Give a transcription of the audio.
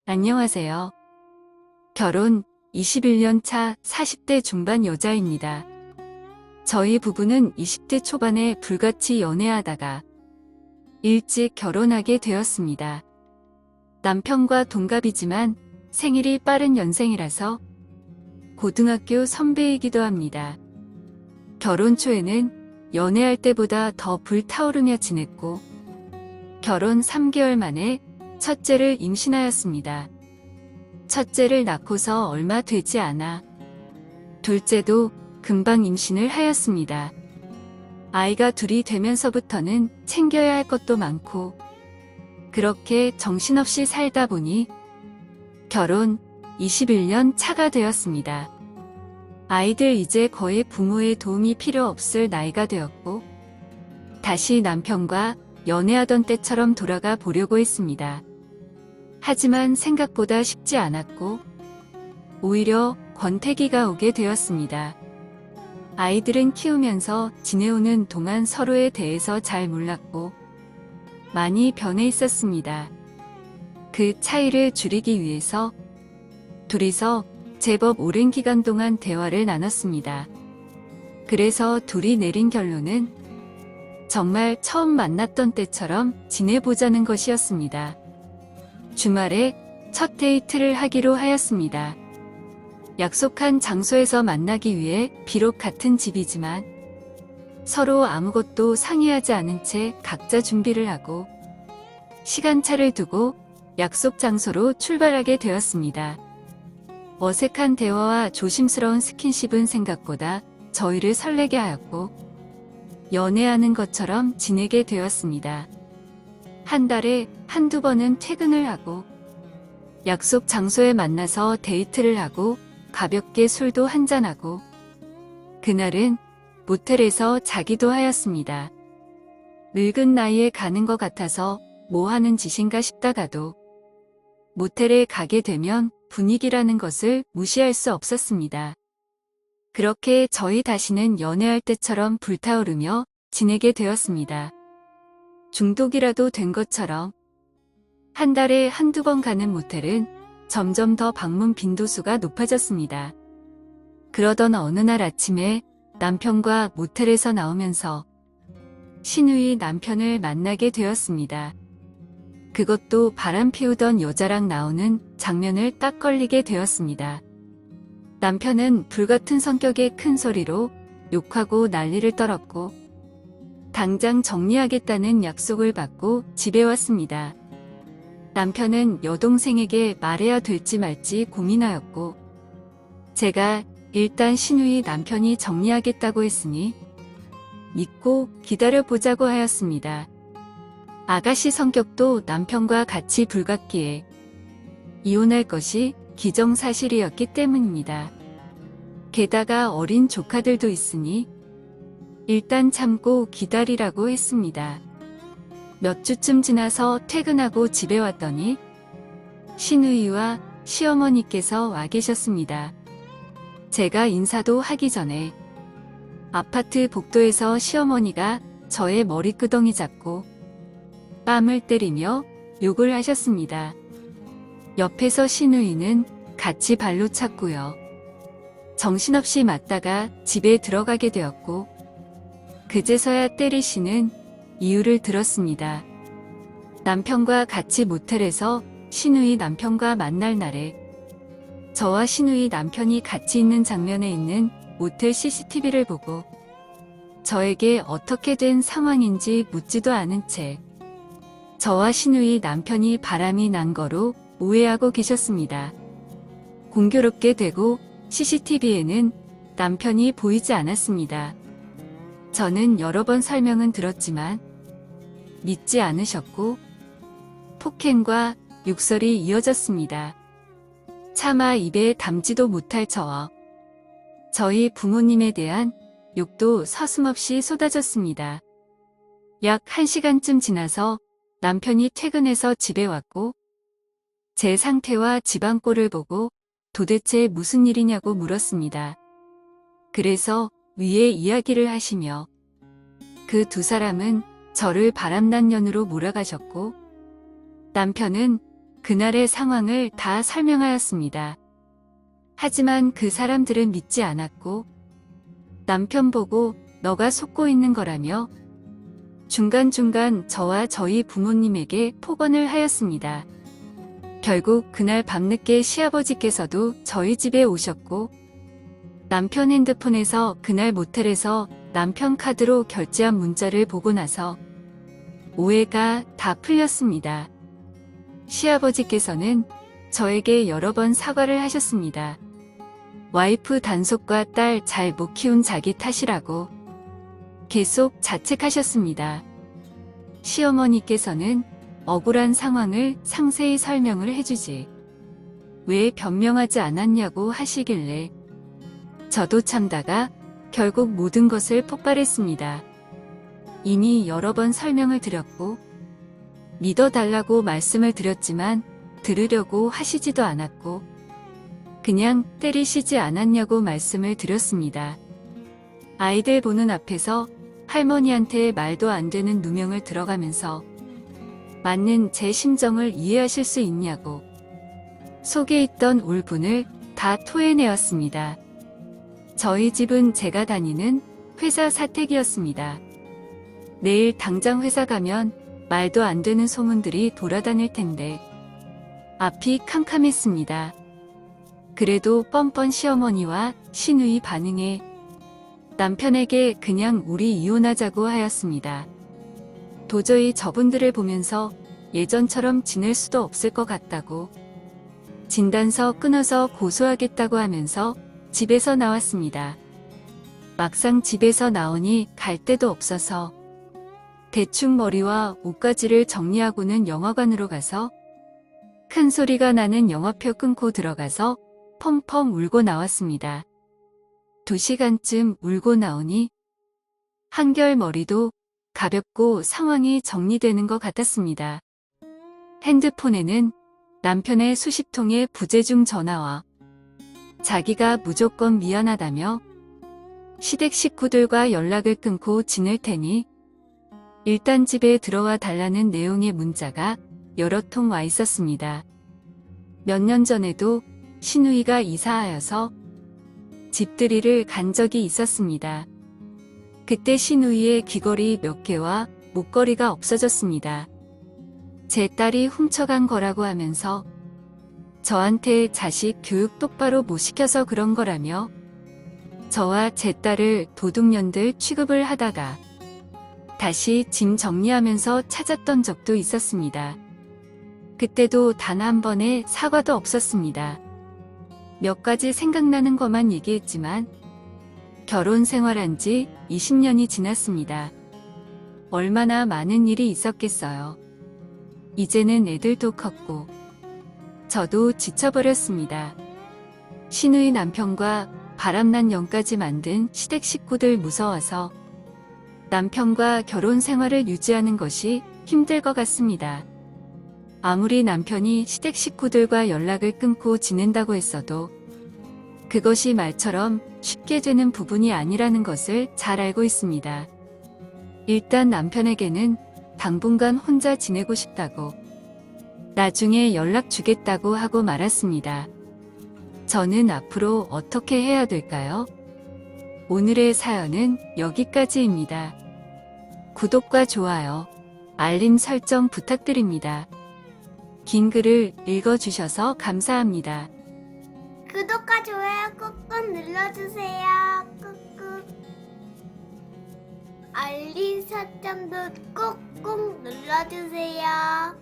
안녕하세요. 결혼 21년 차 40대 중반 여자입니다. 저희 부부는 20대 초반에 불같이 연애하다가 일찍 결혼하게 되었습니다. 남편과 동갑이지만 생일이 빠른 연생이라서 고등학교 선배이기도 합니다. 결혼 초에는 연애할 때보다 더 불타오르며 지냈고 결혼 3개월 만에 첫째를 임신하였습니다. 첫째를 낳고서 얼마 되지 않아 둘째도 금방 임신을 하였습니다. 아이가 둘이 되면서부터는 챙겨야 할 것도 많고 그렇게 정신없이 살다 보니 결혼 21년 차가 되었습니다. 아이들 이제 거의 부모의 도움이 필요 없을 나이가 되었고 다시 남편과 연애하던 때처럼 돌아가 보려고 했습니다. 하지만 생각보다 쉽지 않았고 오히려 권태기가 오게 되었습니다. 아이들은 키우면서 지내오는 동안 서로에 대해서 잘 몰랐고 많이 변해 있었습니다. 그 차이를 줄이기 위해서 둘이서 제법 오랜 기간 동안 대화를 나눴습니다. 그래서 둘이 내린 결론은 정말 처음 만났던 때처럼 지내보자는 것이었습니다. 주말에 첫 데이트를 하기로 하였습니다. 약속한 장소에서 만나기 위해 비록 같은 집이지만 서로 아무것도 상의하지 않은 채 각자 준비를 하고 시간차를 두고 약속 장소로 출발하게 되었습니다. 어색한 대화와 조심스러운 스킨십은 생각보다 저희를 설레게 하였고 연애하는 것처럼 지내게 되었습니다. 한 달에 한두 번은 퇴근을 하고 약속 장소에 만나서 데이트를 하고 가볍게 술도 한잔하고 그날은 모텔에서 자기도 하였습니다. 늙은 나이에 가는 것 같아서 뭐 하는 짓인가 싶다가도 모텔에 가게 되면 분위기라는 것을 무시할 수 없었습니다. 그렇게 저희 다시는 연애할 때처럼 불타오르며 지내게 되었습니다. 중독이라도 된 것처럼 한 달에 한두 번 가는 모텔은 점점 더 방문 빈도수가 높아졌습니다. 그러던 어느 날 아침에 남편과 모텔에서 나오면서 신우이 남편을 만나게 되었습니다. 그것도 바람 피우던 여자랑 나오는 장면을 딱 걸리게 되었습니다. 남편은 불같은 성격의 큰 소리로 욕하고 난리를 떨었고 당장 정리하겠다는 약속을 받고 집에 왔습니다. 남편은 여동생에게 말해야 될지 말지 고민하였고 제가 일단 신우이 남편이 정리하겠다고 했으니 믿고 기다려보자고 하였습니다. 아가씨 성격도 남편과 같이 불같기에 이혼할 것이 기정사실이었기 때문입니다. 게다가 어린 조카들도 있으니 일단 참고 기다리라고 했습니다. 몇 주쯤 지나서 퇴근하고 집에 왔더니 신우이와 시어머니께서 와 계셨습니다. 제가 인사도 하기 전에 아파트 복도에서 시어머니가 저의 머리끄덩이 잡고 뺨을 때리며 욕을 하셨습니다. 옆에서 신우이는 같이 발로 찼고요. 정신없이 맞다가 집에 들어가게 되었고 그제서야 때리시는 이유를 들었습니다. 남편과 같이 모텔에서 신우이 남편과 만날 날에 저와 신우이 남편이 같이 있는 장면에 있는 모텔 CCTV를 보고 저에게 어떻게 된 상황인지 묻지도 않은 채 저와 신우이 남편이 바람이 난 거로 오해하고 계셨습니다. 공교롭게 되고 CCTV에는 남편이 보이지 않았습니다. 저는 여러 번 설명은 들었지만 믿지 않으셨고 폭행과 욕설이 이어졌습니다. 차마 입에 담지도 못할 저희 부모님에 대한 욕도 서슴없이 쏟아졌습니다. 약 1시간쯤 지나서 남편이 퇴근해서 집에 왔고 제 상태와 집안꼴을 보고 도대체 무슨 일이냐고 물었습니다. 그래서 위에 이야기를 하시며 그 두 사람은 저를 바람난 년으로 몰아가셨고 남편은 그날의 상황을 다 설명하였습니다. 하지만 그 사람들은 믿지 않았고 남편 보고 너가 속고 있는 거라며 중간중간 저와 저희 부모님에게 폭언을 하였습니다. 결국 그날 밤늦게 시아버지께서도 저희 집에 오셨고 남편 핸드폰에서 그날 모텔에서 남편 카드로 결제한 문자를 보고 나서 오해가 다 풀렸습니다. 시아버지께서는 저에게 여러 번 사과를 하셨습니다. 와이프 단속과 딸 잘 못 키운 자기 탓이라고 계속 자책하셨습니다. 시어머니께서는 억울한 상황을 상세히 설명을 해주지 왜 변명하지 않았냐고 하시길래 저도 참다가 결국 모든 것을 폭발했습니다. 이미 여러 번 설명을 드렸고 믿어달라고 말씀을 드렸지만 들으려고 하시지도 않았고 그냥 때리시지 않았냐고 말씀을 드렸습니다. 아이들 보는 앞에서 할머니한테 말도 안 되는 누명을 들어가면서 맞는 제 심정을 이해하실 수 있냐고 속에 있던 울분을 다 토해내었습니다. 저희 집은 제가 다니는 회사 사택이었습니다. 내일 당장 회사 가면 말도 안 되는 소문들이 돌아다닐 텐데 앞이 캄캄했습니다. 그래도 뻔뻔 시어머니와 시누이 반응에 남편에게 그냥 우리 이혼하자고 하였습니다. 도저히 저분들을 보면서 예전처럼 지낼 수도 없을 것 같다고 진단서 끊어서 고소하겠다고 하면서 집에서 나왔습니다. 막상 집에서 나오니 갈 데도 없어서 대충 머리와 옷가지를 정리하고는 영화관으로 가서 큰 소리가 나는 영화표 끊고 들어가서 펑펑 울고 나왔습니다. 2시간쯤 울고 나오니 한결 머리도 가볍고 상황이 정리되는 것 같았습니다. 핸드폰에는 남편의 수십 통의 부재중 전화와 자기가 무조건 미안하다며 시댁 식구들과 연락을 끊고 지낼 테니 일단 집에 들어와 달라는 내용의 문자가 여러 통 와 있었습니다. 몇 년 전에도 시누이가 이사하여서 집들이를 간 적이 있었습니다. 그때 시누이의 귀걸이 몇 개와 목걸이가 없어졌습니다. 제 딸이 훔쳐간 거라고 하면서 저한테 자식 교육 똑바로 못 시켜서 그런 거라며 저와 제 딸을 도둑년들 취급을 하다가 다시 짐 정리하면서 찾았던 적도 있었습니다. 그때도 단 한 번의 사과도 없었습니다. 몇 가지 생각나는 것만 얘기했지만 결혼 생활한 지 20년이 지났습니다. 얼마나 많은 일이 있었겠어요. 이제는 애들도 컸고 저도 지쳐버렸습니다. 시누이 남편과 바람난 년까지 만든 시댁 식구들 무서워서 남편과 결혼 생활을 유지하는 것이 힘들 것 같습니다. 아무리 남편이 시댁 식구들과 연락을 끊고 지낸다고 했어도 그것이 말처럼 쉽게 되는 부분이 아니라는 것을 잘 알고 있습니다. 일단 남편에게는 당분간 혼자 지내고 싶다고 나중에 연락 주겠다고 하고 말았습니다. 저는 앞으로 어떻게 해야 될까요? 오늘의 사연은 여기까지입니다. 구독과 좋아요, 알림 설정 부탁드립니다. 긴 글을 읽어주셔서 감사합니다. 구독과 좋아요 꾹꾹 눌러주세요. 꾹꾹. 알림 설정도 꾹꾹 눌러주세요.